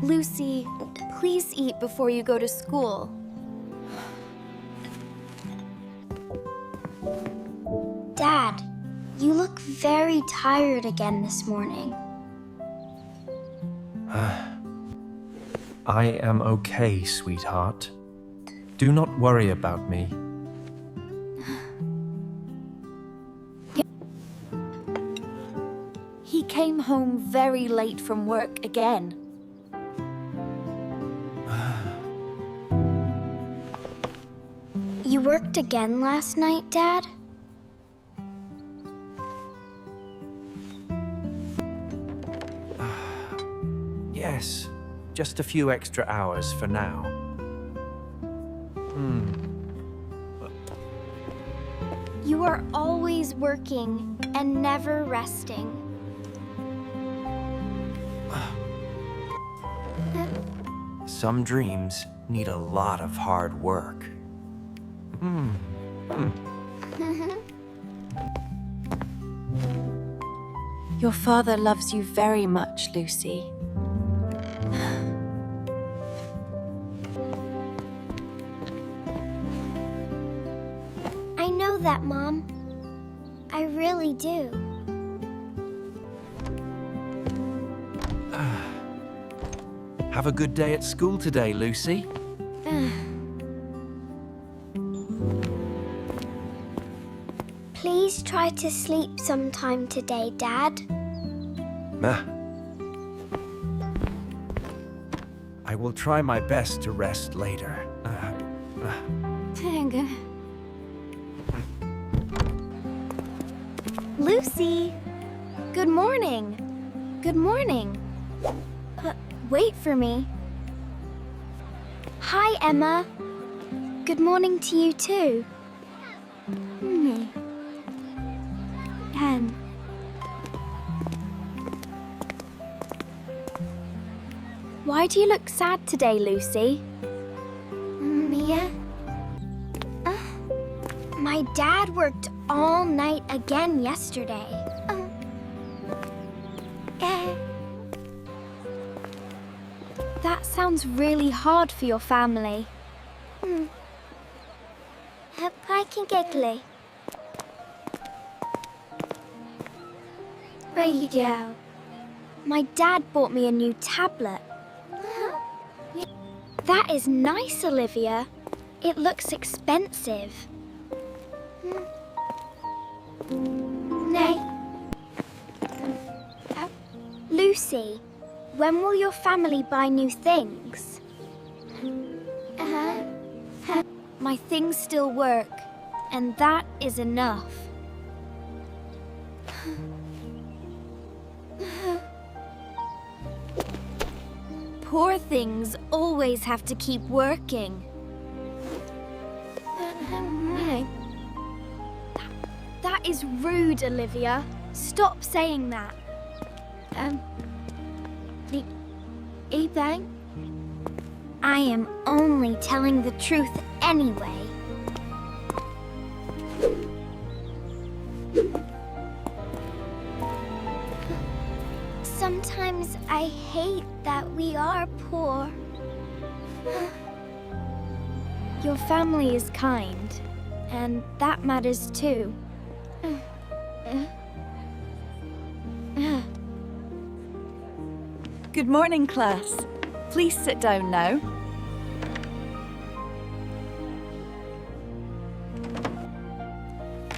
Lucy, please eat before you go to school. Dad, you look very tired again this morning. I am okay, sweetheart. Do not worry about me. He came home very late from work again. You worked again last night, Dad? Yes, just a few extra hours for now. You are always working and never resting. Some dreams need a lot of hard work. Your father loves you very much, Lucy. I know that, Mom. I really do. Have a good day at school today, Lucy. Please try to sleep sometime today, Dad. I will try my best to rest later. Lucy! Good morning. Good morning. Wait for me. Hi, Emma. Good morning to you, too. Why do you look sad today, Lucy? Mia? My dad worked all night again yesterday. That sounds really hard for your family. Giggly. Radio. My dad bought me a new tablet. That is nice, Olivia. It looks expensive. Nay. Lucy, when will your family buy new things? My things still work, and that is enough. Poor things always have to keep working. That is rude, Olivia. Stop saying that. Ebang? I am only telling the truth anyway. Sometimes I hate that we are poor. Your family is kind, and that matters too. Good morning, class. Please sit down now.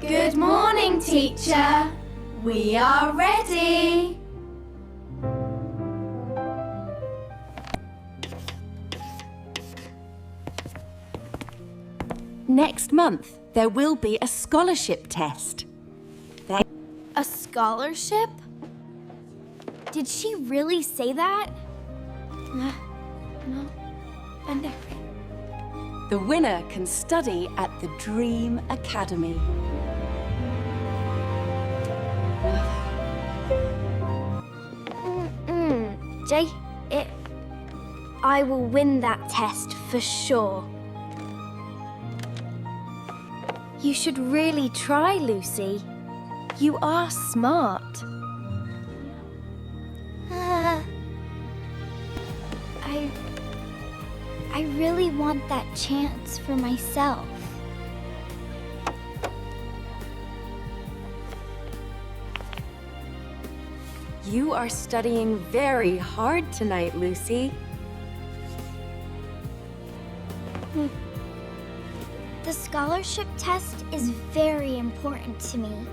Good morning, teacher. We are ready. Next month, there will be a scholarship test. A scholarship? Did she really say that? No. The winner can study at the Dream Academy. I will win that test for sure. You should really try, Lucy. You are smart. I really want that chance for myself. You are studying very hard tonight, Lucy. The scholarship test is very important to me.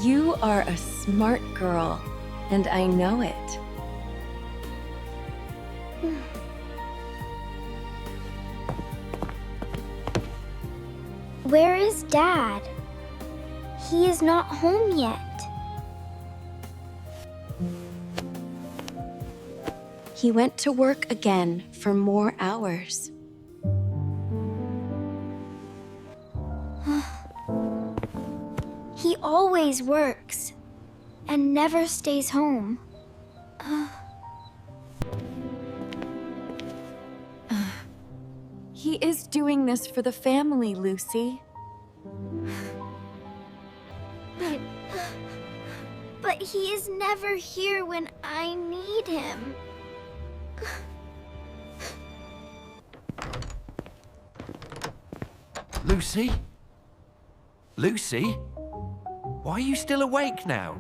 You are a smart girl, and I know it. Where is Dad? He is not home yet. He went to work again for more hours. He always works and never stays home. He is doing this for the family, Lucy. But he is never here when I need him. Lucy? Lucy? Why are you still awake now?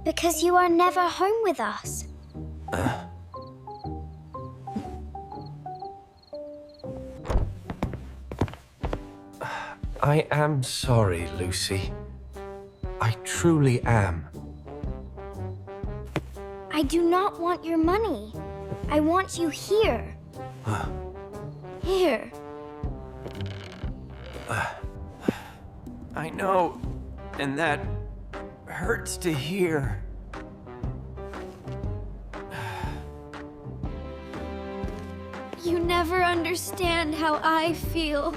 Because you are never home with us. I am sorry, Lucy. I truly am. I do not want your money. I want you here. Here. I know, and that hurts to hear. You never understand how I feel.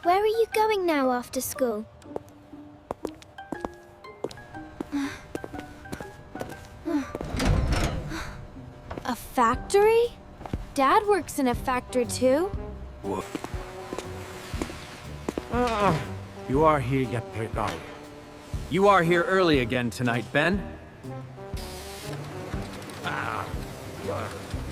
Where are you going now after school? A factory? Dad works in a factory too. You are here yet, Pedro. You are here early again tonight, Ben.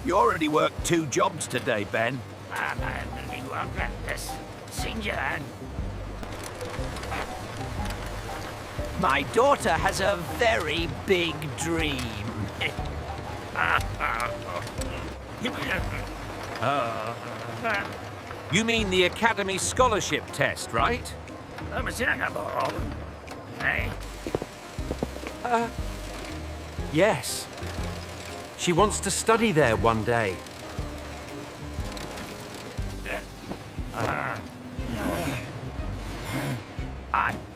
You already worked 2 jobs today, Ben. My daughter has a very big dream. You mean the Academy Scholarship Test, right? Yes. She wants to study there one day.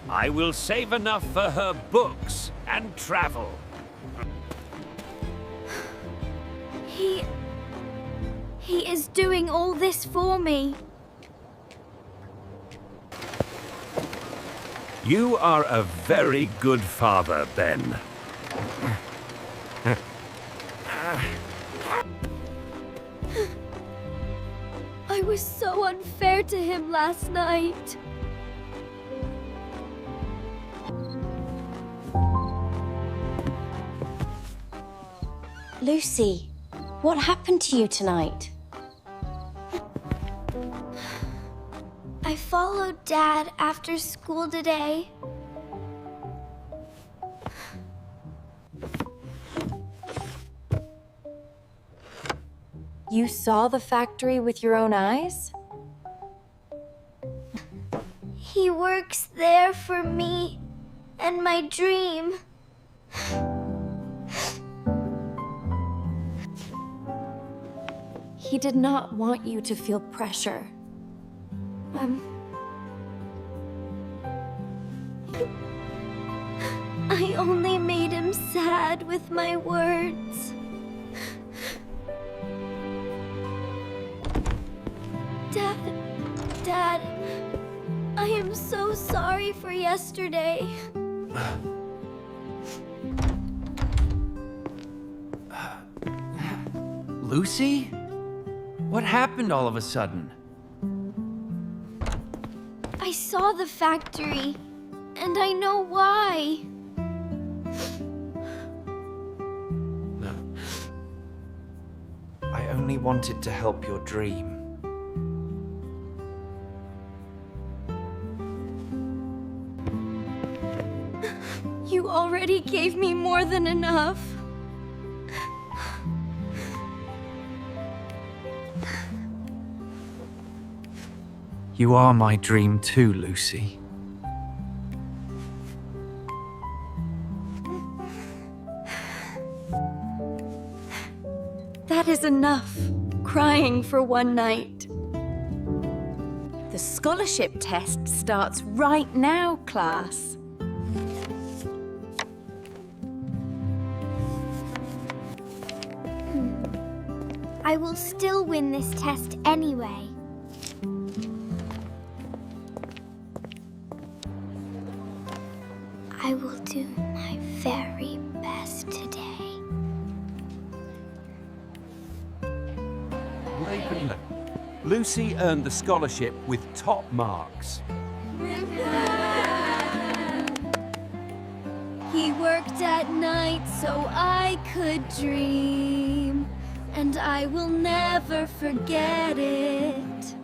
I will save enough for her books and travel. He is doing all this for me. You are a very good father, Ben. I was so unfair to him last night. Lucy, what happened to you tonight? I followed Dad after school today. You saw the factory with your own eyes? He works there for me and my dream. He did not want you to feel pressure. I only made him sad with my words. Dad, I am so sorry for yesterday. Lucy? What happened all of a sudden? I saw the factory, and I know why. No. I only wanted to help your dream. You already gave me more than enough. You are my dream too, Lucy. That is enough. Crying for one night. The scholarship test starts right now, class. I will still win this test anyway. I will do my very best today. Lucy earned the scholarship with top marks. He worked at night so I could dream, and I will never forget it.